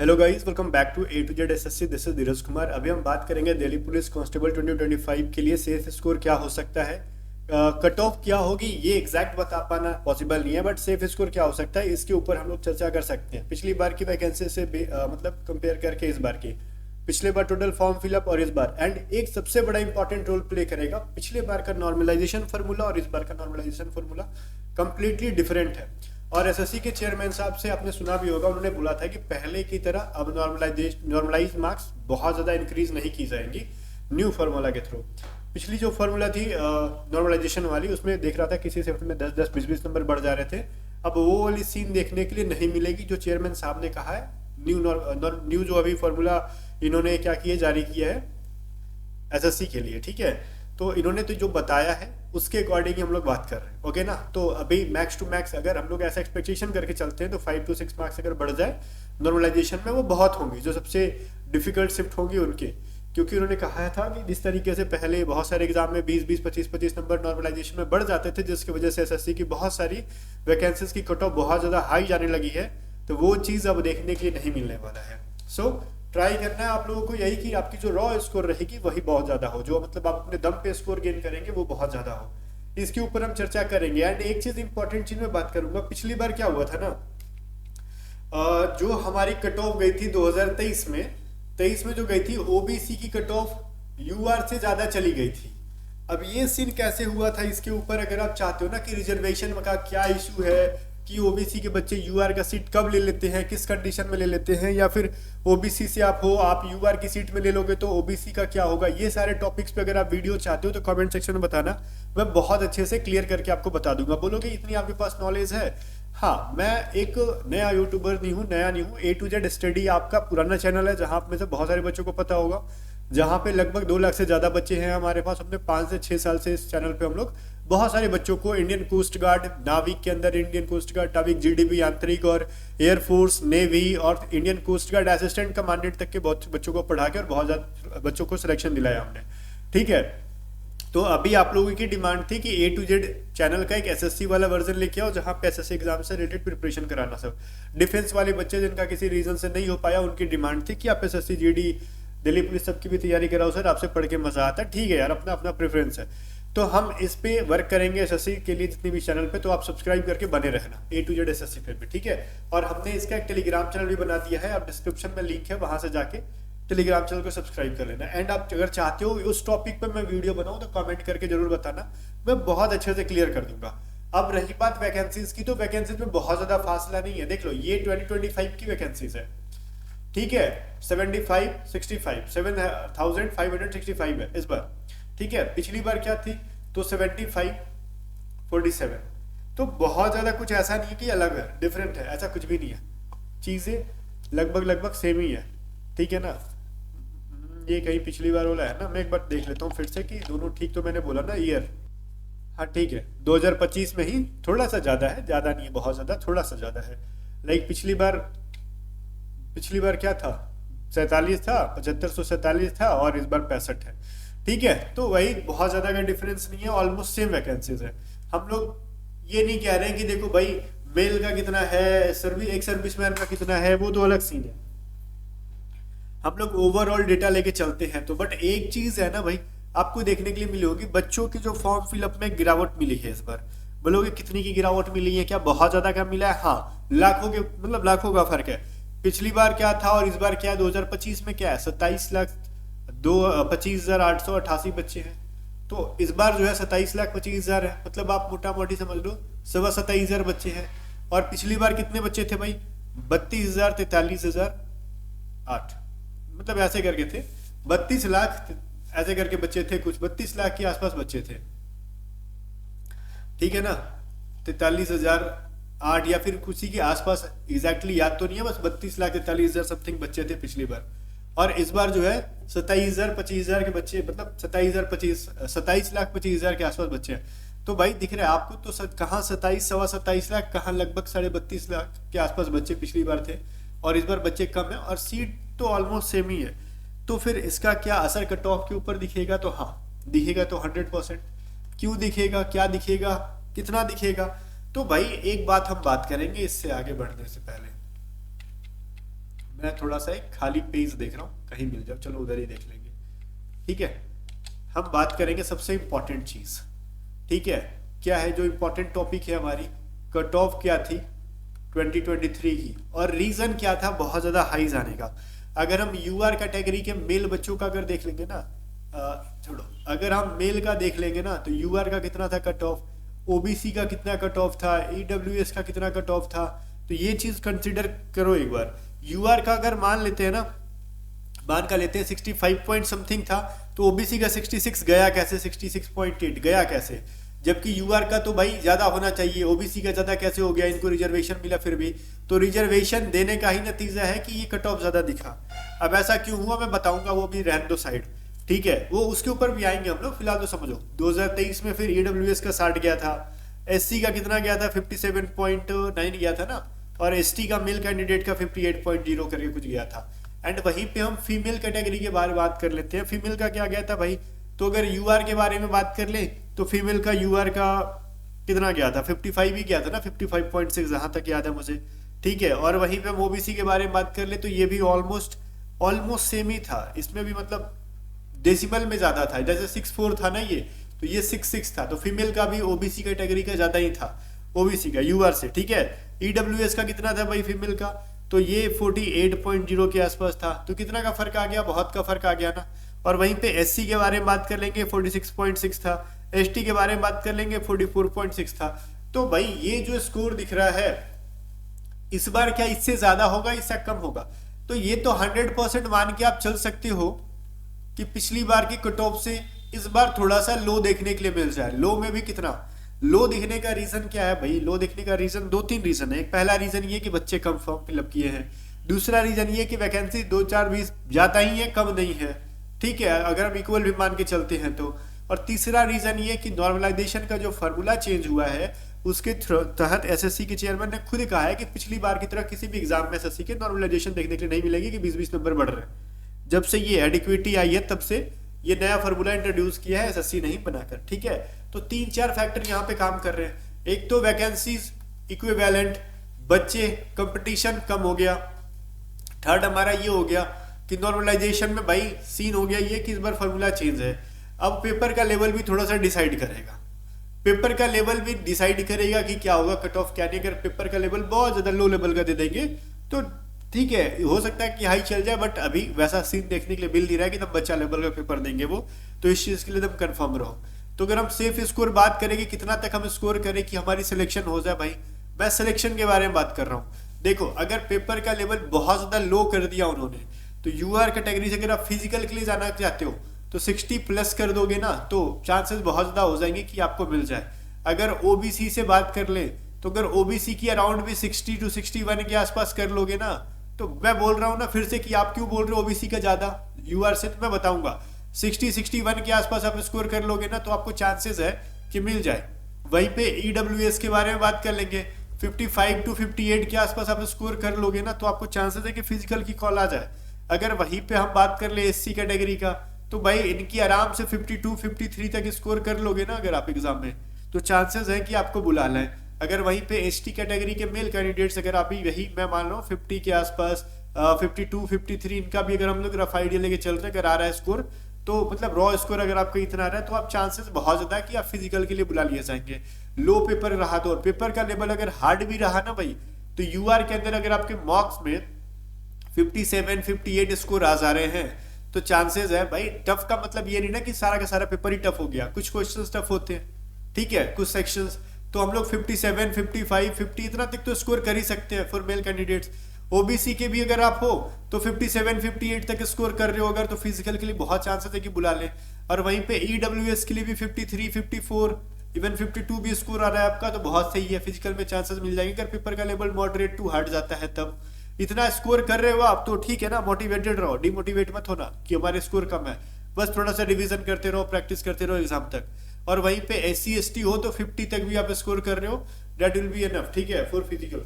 Hello guys, welcome back to A to Z SSC. This is Dheeraj Kumar. अभी हम बात करेंगे दिल्ली पुलिस कांस्टेबल 2025 के लिए सेफ स्कोर क्या हो सकता है, कट ऑफ क्या होगी, ये एग्जैक्ट बता पाना पॉसिबल नहीं है, बट सेफ स्कोर क्या हो सकता है इसके ऊपर हम लोग चर्चा कर सकते हैं। पिछली बार की वैकेंसी से मतलब कंपेयर करके इस बार की, पिछले बार टोटल फॉर्म फिलअप और इस बार, एंड एक सबसे बड़ा इंपॉर्टेंट रोल प्ले करेगा, पिछले बार का नॉर्मलाइजेशन फार्मूला और इस बार का नॉर्मलाइजेशन फार्मूला कंप्लीटली डिफरेंट है। और एसएससी के चेयरमैन साहब से आपने सुना भी होगा, उन्होंने बोला था कि पहले की तरह अब नॉर्मलाइज मार्क्स बहुत ज़्यादा इंक्रीज नहीं की जाएंगी न्यू फार्मूला के थ्रू। पिछली जो फार्मूला थी नॉर्मलाइजेशन वाली, उसमें देख रहा था किसी शिफ्ट में 10-10, 20-20 नंबर बढ़ जा रहे थे। अब वो वाली सीन देखने के लिए नहीं मिलेगी जो चेयरमैन साहब ने कहा है। न्यू जो अभी फार्मूला इन्होंने क्या किया, जारी किया है एसएससी के लिए, ठीक है। तो इन्होंने तो जो बताया है उसके अकॉर्डिंग ही हम लोग बात कर रहे हैं, ओके ना। तो अभी मैक्स टू मैक्स अगर हम लोग ऐसा एक्सपेक्टेशन करके चलते हैं तो 5 to 6 मार्क्स अगर बढ़ जाए नॉर्मलाइजेशन में, वो बहुत होंगी जो सबसे डिफिकल्ट शिफ्ट होंगी उनके, क्योंकि उन्होंने कहा था कि जिस तरीके से पहले बहुत सारे एग्जाम में 20-20, 25-25 नंबर नॉर्मलाइजेशन में बढ़ जाते थे, जिसकी वजह से एसएससी की बहुत सारी वैकेंसीज की कट ऑफ बहुत ज़्यादा हाई जाने लगी है, तो वो चीज़ अब देखने के लिए नहीं मिलने वाला है। सो ट्राई करना है आप लोगों को यही कि आपकी जो रॉ स्कोर रहेगी वही बहुत ज़्यादा हो, जो मतलब आप अपने दम पे स्कोर गेन करेंगे वो बहुत ज़्यादा हो। इसके ऊपर हम चर्चा करेंगे। एंड एक चीज़ इंपॉर्टेंट चीज़ मैं बात करूंगा, पिछली बार क्या हुआ था ना, जो हमारी कट ऑफ गई थी 2023 में, 23 में जो गई थी ओबीसी की कट ऑफ यूआर से ज़्यादा चली गई थी। अब ये सीन कैसे हुआ था, इसके ऊपर अगर आप चाहते हो ना कि रिजर्वेशन का क्या इशू है, कि ओबीसी के बच्चे यूआर का सीट कब ले लेते हैं, किस कंडीशन में ले लेते हैं, या फिर ओबीसी से आप हो, आप यूआर की सीट में ले लोगे तो ओबीसी का क्या होगा, ये सारे टॉपिक्स पे अगर आप वीडियो चाहते हो तो कमेंट सेक्शन में बताना, मैं बहुत अच्छे से क्लियर करके आपको बता दूंगा। बोलोगे इतनी आपके पास नॉलेज है? हाँ, मैं एक नया यूट्यूबर नहीं हूँ, नया नहीं हूँ। ए टू जेड स्टडी आपका पुराना चैनल है, जहाँ में से बहुत सारे बच्चों को पता होगा, जहाँ पे लगभग 2 लाख से ज़्यादा बच्चे हैं हमारे पास। अपने 5 से 6 साल से इस चैनल पे हम लोग बहुत सारे बच्चों को इंडियन कोस्ट गार्ड, नाविक के अंदर इंडियन कोस्ट गार्ड, नाविक, जीडीबी, आंतरिक और एयरफोर्स, नेवी और Indian coast guard assistant commandant तक के बहुत बच्चों को पढ़ा के और बहुत ज़्यादा बच्चों को सिलेक्शन दिलाया हमने, ठीक है। तो अभी आप लोगों की डिमांड थी कि ए टू जेड चैनल का एक एसएससी वाला वर्जन लेके आओ, जहाँ पे एसएससी एग्जाम से रिलेटेड प्रिपरेशन कराना। सब डिफेंस वाले बच्चे जिनका किसी रीजन से नहीं हो पाया, उनकी डिमांड थी कि आप एसएससी, जीडी, दिल्ली पुलिस सबकी भी तैयारी कराओ सर, आपसे पढ़ के मजा आता है। ठीक है यार, अपना अपना प्रेफरेंस है। तो हम इस पे वर्क करेंगे एसएससी के लिए जितनी भी चैनल पे, तो आप सब्सक्राइब करके बने रहना ए टू जेड एसएससी पे भी, ठीक है। और हमने इसका एक टेलीग्राम चैनल भी बना दिया है, आप डिस्क्रिप्शन में लिंक है, वहां से जाके टेलीग्राम चैनल को सब्सक्राइब कर लेना। एंड आप अगर चाहते हो उस टॉपिक पर मैं वीडियो बनाऊं तो कमेंट करके जरूर बताना, मैं बहुत अच्छे से क्लियर कर दूंगा। अब रही बात वैकेंसीज की, तो वैकेंसीज में बहुत ज्यादा फासला नहीं है। देख लो, ये 2025 की वैकेंसीज है, ठीक है। 7,565 है इस बार, ठीक है। पिछली बार क्या थी, तो 75-47। तो बहुत ज्यादा कुछ ऐसा नहीं है कि अलग है, डिफरेंट है, ऐसा कुछ भी नहीं है। चीजें लगभग सेम ही है, ठीक है ना। ये कहीं पिछली बार वाला है ना, मैं एक बार देख लेता हूँ फिर से कि दोनों ठीक तो मैंने बोला ना ईयर। हाँ ठीक है, 2025 में ही थोड़ा सा ज्यादा है, ज्यादा नहीं है, बहुत ज्यादा, थोड़ा सा ज्यादा है। लाइक पिछली बार क्या था, 47 था, 7547 था, और इस बार 65 है, ठीक है। तो वही, बहुत ज्यादा का डिफरेंस नहीं है, ऑलमोस्ट सेम वैकेंसीज है। हम लोग ये नहीं कह रहे हैं कि देखो भाई मेल का कितना है, एक सर्विसमैन का कितना है, वो तो अलग सीन है। हम लोग ओवरऑल डेटा लेके चलते हैं। तो बट एक चीज है ना भाई, आपको देखने के लिए मिली होगी, बच्चों की जो फॉर्म फिलअप में गिरावट मिली है इस बार। बोलोगे कितनी की गिरावट मिली है, क्या बहुत ज्यादा का मिला है? हाँ, लाखों के, मतलब लाखों का फर्क है। पिछली बार क्या था और इस बार क्या है, 2025 में क्या है, 27,25,888 बच्चे हैं। तो इस बार जो है 27,25,000 है, मतलब आप मोटा मोटी समझ लो 27,000 बच्चे हैं। और पिछली बार कितने बच्चे थे भाई, 32,000, 43,008, मतलब ऐसे करके थे, 32 लाख ऐसे करके बच्चे थे, कुछ 32 लाख के आसपास बच्चे थे, ठीक है ना। 43,008 या फिर कुछ के आसपास, एग्जैक्टली याद तो नहीं है, बस 32,43,000 समथिंग बच्चे थे पिछली बार। और इस बार जो है 27,000-25,000 के बच्चे, मतलब 27,25,000 के आसपास बच्चे हैं। तो भाई दिख रहा है आपको, तो कहाँ 27, सवा 27 लाख, कहाँ लगभग 32.5 लाख के आसपास बच्चे पिछली बार थे, और इस बार बच्चे कम है, और सीट तो ऑलमोस्ट सेम ही है। तो फिर इसका क्या असर कट ऑफ के ऊपर दिखेगा? तो हाँ, दिखेगा तो 100%। क्यों दिखेगा, क्या दिखेगा, कितना दिखेगा? तो भाई एक बात हम बात करेंगे इससे आगे बढ़ने से पहले, मैं थोड़ा सा एक खाली पेज देख रहा हूँ, कहीं मिल जाओ, चलो उधर ही देख लेंगे। ठीक है, हम बात करेंगे सबसे इंपॉर्टेंट चीज। ठीक है, क्या है जो इंपॉर्टेंट टॉपिक है हमारी, कट ऑफ क्या थी 2023 की, और रीजन क्या था बहुत ज्यादा हाई जाने का। अगर हम यूआर कैटेगरी के मेल बच्चों का अगर देख लेंगे ना, छोड़ो, अगर हम मेल का देख लेंगे ना, तो यूआर का कितना था कट ऑफ, ओबीसी का कितना कट ऑफ था, ईडब्ल्यूएस का कितना कट ऑफ था, तो ये चीज कंसिडर करो एक बार। यूआर का अगर मान लेते हैं ना, मान का लेते हैं 65 पॉइंट समथिंग था, तो ओबीसी का 66 गया कैसे, 66.8 गया कैसे, जबकि यूआर का तो भाई ज्यादा होना चाहिए, ओबीसी का ज्यादा कैसे हो गया, इनको रिजर्वेशन मिला फिर भी, तो रिजर्वेशन देने का ही नतीजा है कि ये कट ऑफ ज्यादा दिखा। अब ऐसा क्यों हुआ मैं बताऊंगा, वो भी रहने दो साइड। ठीक है, वो उसके ऊपर भी आएंगे हम लोग, फिलहाल तो समझो 2023 में फिर ईडब्ल्यूएस का 60 गया था, एससी का कितना गया था 57.9 गया था ना, और एसटी का मेल कैंडिडेट का 58.0 करके कुछ गया था। एंड वहीं पे हम फीमेल कैटेगरी के बारे में बात कर लेते हैं, फीमेल का क्या गया था भाई, तो अगर यूआर के बारे में बात कर ले तो फीमेल का यूआर का कितना गया था, 55 ही गया था ना, 55.6 जहां तक याद है मुझे। ठीक है, और वहीं पे हम ओबीसी के बारे में बात कर ले तो ये भी ऑलमोस्ट सेम ही था, इसमें भी मतलब डेसिमल में ज्यादा था, जैसे 64 था ना ये, तो ये 66 था, तो फीमेल का भी ओबीसी कैटेगरी का ज्यादा ही था ओबीसी का यूआर से। ठीक है, ईडब्ल्यूएस का कितना था भाई फीमेल का, तो ये 48.0 के आसपास था, तो कितना का फर्क आ गया, बहुत का फर्क आ गया ना। और वहीं पे एससी के बारे में बात कर लेंगे 46.6 था, एसटी के बारे में बात कर लेंगे 44.6 था। तो भाई ये जो स्कोर दिख रहा है इस बार क्या इससे ज्यादा होगा, इससे कम होगा, तो ये तो 100% मान के आप चल सकते हो कि पिछली बार की कट ऑफ से इस बार थोड़ा सा लो देखने के लिए मिल जाए। लो में भी कितना लो दिखने का रीजन क्या है भाई, लो दिखने का रीजन 2-3 रीजन है। एक पहला रीजन ये कि बच्चे कम फॉर्म फिलअप किए हैं, दूसरा रीजन ये कि वैकेंसी 2-4-20 जाता ही है, कम नहीं है। ठीक है, अगर हम इक्वल भी मान के चलते हैं तो। और तीसरा रीजन ये कि नॉर्मलाइजेशन का जो फॉर्मूला चेंज हुआ है उसके तहत एसएससी के चेयरमैन ने खुद कहा है कि पिछली बार की तरह किसी भी एग्जाम में एसएससी के नॉर्मलाइजेशन देखने के लिए नहीं मिलेगी कि 20-20 नंबर बढ़ रहे हैं। जब से ये एडिक्विटी आई है तब से ये नया फॉर्मूला इंट्रोड्यूस किया है एसएससी नहीं बनाकर। ठीक है, तो 3-4 फैक्टर यहाँ पे काम कर रहे हैं। एक तो वैकेंसीज इक्विवेलेंट, बच्चे, कंपटीशन कम हो गया। थर्ड हमारा ये हो गया कि नॉर्मलाइजेशन में भाई सीन हो गया ये कि इस बार फॉर्मूला चेंज है। अब पेपर का लेवल भी थोड़ा सा डिसाइड करेगा, पेपर का लेवल भी डिसाइड करेगा कि क्या होगा कट ऑफ क्या नहीं। अगर पेपर का लेवल बहुत ज्यादा लो लेवल का दे देंगे तो ठीक है, हो सकता है कि हाई चल जाए, बट अभी वैसा सीन देखने के लिए मिल नहीं रहा है कि तब बच्चा लेवल का पेपर देंगे वो, तो इस चीज के लिए तुम कंफर्म रहो। तो अगर हम सेफ स्कोर बात करेंगे कितना तक हम स्कोर करें कि हमारी सिलेक्शन हो जाए, भाई मैं सिलेक्शन के बारे में बात कर रहा हूँ। देखो, अगर पेपर का लेवल बहुत ज्यादा लो कर दिया उन्होंने, तो यूआर कैटेगरी से अगर आप फिजिकल के लिए जाना चाहते हो तो 60 प्लस कर दोगे ना, तो चांसेस बहुत ज्यादा हो जाएंगे कि आपको मिल जाए। अगर ओबीसी से बात कर ले तो अगर ओबीसी की अराउंड भी 60 to 61 के आसपास कर लोगे ना, तो मैं बोल रहा हूँ ना फिर से कि आप क्यों बोल रहे हो ओबीसी का ज्यादा यूआर से, तो मैं बताऊंगा 60-61 के आसपास आप स्कोर कर लोगे ना तो आपको चांसेस है कि मिल जाए। वहीं पे ईडब्ल्यूएस के बारे में बात कर लेंगे, 55 to 58 के आसपास आप स्कोर कर लोगे ना तो आपको चांसेस है कि फिजिकल की कॉल आ जाए। अगर वहीं पे हम बात कर ले एससी कैटेगरी का, तो भाई इनकी आराम से 52-53 तक स्कोर कर लोगे ना अगर आप एग्जाम में, तो चांसेस है कि आपको बुला लें। अगर वहीं पे एसटी कैटेगरी के मेल कैंडिडेट्स अगर आप यही मैं मान लो 50 के आसपास 52-53 इनका भी अगर हम लोग रफ आइडिया लेके चल रहे हैं, अगर आ रहा है स्कोर, तो मतलब रॉ स्कोर अगर आपका इतना आ रहा है तो आप चांसेस बहुत ज्यादा है कि आप फिजिकल के लिए बुला लिए जाएंगे। लो पेपर रहा तो, और पेपर का लेवल अगर हार्ड भी रहा ना भाई, तो यूआर के अंदर अगर आपके मार्क्स में 57-58 स्कोर आ जा रहे हैं तो चांसेस है भाई। टफ का मतलब ये नहीं ना कि सारा का सारा पेपर ही टफ हो गया, कुछ क्वेश्चंस टफ होते हैं, ठीक है, कुछ सेक्शंस, तो हम लोग 57, 55, 50 इतना तक तो स्कोर कर ही सकते हैं फॉर मेल कैंडिडेट्स। ओबीसी के भी अगर आप हो तो 57, 58 तक स्कोर कर रहे हो अगर, तो फिजिकल के लिए बहुत चांसेस है कि बुला लें। और वहीं पे ईडब्ल्यूएस के लिए भी 53, 54, इवन 52 भी स्कोर आ रहा है आपका, तो बहुत सही है, फिजिकल में चांसेस मिल जाएंगे। अगर पेपर का लेवल मॉडरेट टू हार्ड जाता है तब इतना स्कोर कर रहे हो आप तो ठीक है ना, मोटिवेटेड रहो, डिमोटिवेट मत होना कि हमारे स्कोर कम है, बस थोड़ा सा रिवीजन करते रहो, प्रैक्टिस करते रहो एग्जाम तक। और वहीं पे SC ST हो तो 50 तक भी आप स्कोर कर रहे हो, दैट विल बी एनफ, ठीक है, फॉर फिजिकल।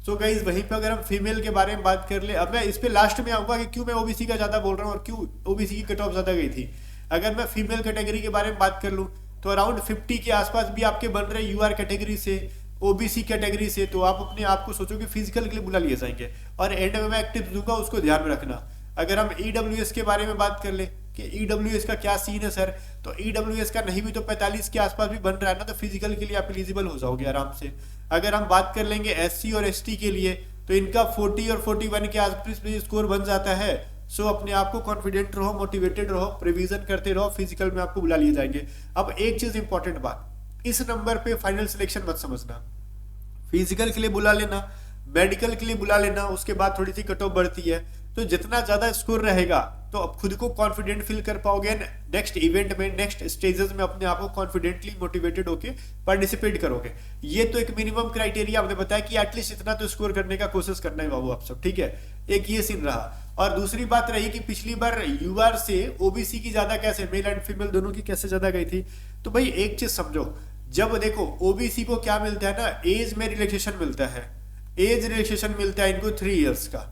सो गाइस, वहीं पे अगर हम फीमेल के बारे में बात कर ले, अब मैं इस पे लास्ट में आऊंगा कि क्यों मैं ओबीसी का ज्यादा बोल रहा हूँ और क्यों ओबीसी की कट ऑफ ज्यादा गई थी। अगर मैं फीमेल कैटेगरी के बारे में बात कर लूँ तो अराउंड 50 के आसपास भी आपके बन रहे यूआर कैटेगरी से, ओबीसी कैटेगरी से, तो आप अपने आप को सोचो कि फिजिकल के लिए बुला लिए जाएंगे। और एंड में मैं एक टिप्स दूंगा, उसको ध्यान में रखना। अगर हम ईडब्ल्यूएस के बारे में बात कर ले कि ईडब्ल्यूएस का क्या सीन है सर, तो ईडब्ल्यूएस का नहीं भी तो 45 के आसपास भी बन रहा है ना, तो फिजिकल के लिए आप एलिजिबल हो जाओगे आराम से। अगर हम बात कर लेंगे एससी और एसटी के लिए, तो इनका 40 और 41 के आसपास भी स्कोर बन जाता है। सो अपने आप को कॉन्फिडेंट रहो, मोटिवेटेड रहो, प्रिवीजन करते रहो, फिजिकल में आपको बुला लिए जाएंगे। अब एक चीज इंपॉर्टेंट बात, इस नंबर पे फाइनल सिलेक्शन मत समझना। फिजिकल के लिए बुला लेना, मेडिकल के लिए बुला लेना, उसके बाद थोड़ी सी कट ऑफ बढ़ती है, तो जितना ज्यादा स्कोर रहेगा तो अब खुद को कॉन्फिडेंट फील कर पाओगे, नेक्स्ट इवेंट में, नेक्स्ट स्टेजेस में अपने आप को कॉन्फिडेंटली मोटिवेटेड होके पार्टिसिपेट करोगे। ये तो एक मिनिमम क्राइटेरिया आपने बताया कि एटलीस्ट इतना तो स्कोर करने का कोशिश करना है बाबू आप सब, ठीक है। एक ये सीन रहा। और दूसरी बात रही कि पिछली बार यूआर से ओबीसी की ज्यादा कैसे, मेल एंड फीमेल दोनों की कैसे ज्यादा गई थी, तो भाई एक चीज समझो, जब देखो ओबीसी को क्या मिलता है ना, एज में रिलैक्सेशन मिलता है, एज रिलैक्सेशन मिलता है इनको 3 इयर्स का,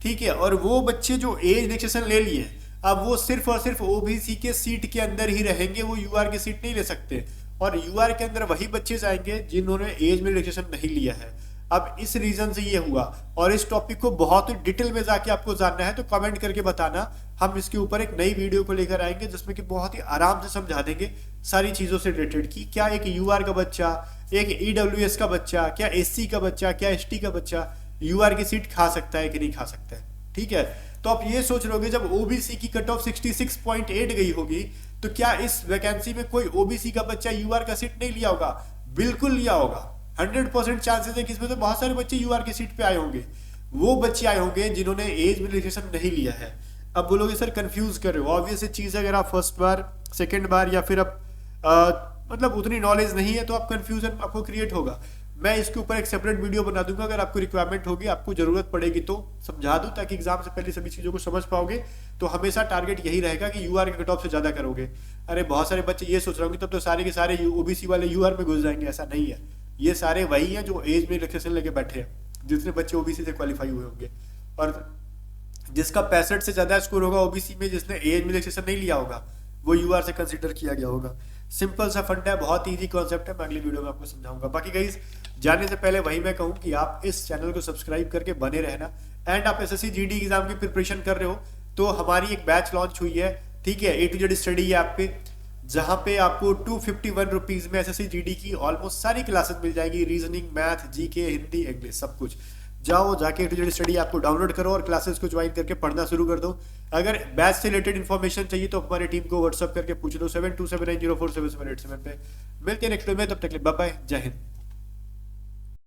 ठीक है। और वो बच्चे जो एज रिलैक्सेशन ले लिए, अब वो सिर्फ और सिर्फ ओबीसी के सीट के अंदर ही रहेंगे, वो यूआर की सीट नहीं ले सकते। और यूआर के अंदर वही बच्चे जाएंगे जिन्होंने एज में रिलैक्सेशन नहीं लिया है। अब इस रीजन से ये हुआ, और इस टॉपिक को बहुत डिटेल में जाके आपको जानना है तो कमेंट करके बताना, हम इसके ऊपर एक नई वीडियो को लेकर आएंगे जिसमें कि बहुत ही आराम से समझा देंगे सारी चीजों से रिलेटेड कि क्या एक यूआर का बच्चा, एक ईडब्ल्यूएस का बच्चा, क्या एससी का बच्चा, क्या एसटी का बच्चा यूआर की सीट खा सकता है कि नहीं खा सकता है, ठीक है। तो आप ये सोच रहोगे जब ओबीसी की कट ऑफ 66.8 गई होगी, तो क्या इस वैकेंसी में कोई ओबीसी का बच्चा यूआर का सीट नहीं लिया होगा? बिल्कुल लिया होगा। 100% चांसेस है कि इसमें तो बहुत सारे बच्चे यूआर की सीट पे आए होंगे। वो बच्चे आए होंगे जिन्होंने एज में रिलैक्सेशन नहीं लिया है। अब बोलोगे सर कंफ्यूज कर रहे हो, ऑब्वियस चीज है, अगर आप फर्स्ट बार, सेकेंड बार या फिर अब मतलब उतनी नॉलेज नहीं है तो आप कंफ्यूजन आपको क्रिएट होगा। मैं इसके ऊपर एक सेपरेट वीडियो बना दूंगा, अगर आपको रिक्वायरमेंट होगी, आपको जरूरत पड़ेगी तो समझा दूं, ताकि एग्जाम से पहले सभी चीजों को समझ पाओगे। तो हमेशा टारगेट यही रहेगा कि यूआर के कट ऑफ से ज्यादा करोगे। अरे बहुत सारे बच्चे ये सोच रहे होंगे तब तो सारे के सारे ओबीसी वाले यूआर में घुस जाएंगे, ऐसा नहीं है। ये सारे वही हैं जो एज में रिलैक्सेशन लेके बैठे हैं, जितने बच्चे ओबीसी से क्वालिफाई हुए होंगे। और जिसका 65 से ज्यादा स्कोर होगा ओबीसी में, जिसने एज में रिलैक्सेशन नहीं लिया होगा, वो यूआर से कंसीडर किया गया होगा। सिंपल सा फंड है, बहुत इजी कॉन्सेप्ट है, मैं अगली वीडियो में आपको समझाऊंगा। बाकी गाइस जाने से पहले वही मैं कहूं कि आप इस चैनल को सब्सक्राइब करके बने रहना। एंड आप एसएससी जीडी एग्जाम की प्रिपरेशन कर रहे हो तो हमारी एक बैच लॉन्च हुई है, ठीक है, A to Z study app पे, जहां पे आपको 251 रुपीज में एसएससी जीडी की ऑलमोस्ट सारी क्लासेस मिल जाएगी, reasoning, math, GK, Hindi, English, सब कुछ। जाओ जाके A to Z study app को डाउनलोड करो और क्लासेस को ज्वाइन करके पढ़ना शुरू कर दो। अगर बैच से रिलेटेड इन्फॉर्मेशन चाहिए तो हमारी टीम को व्हाट्सअप करके पूछ लो 7279047787 पे। मिलते हैं नेक्स्ट वीडियो में, तब तक के लिए बाय बाय, जय हिंद।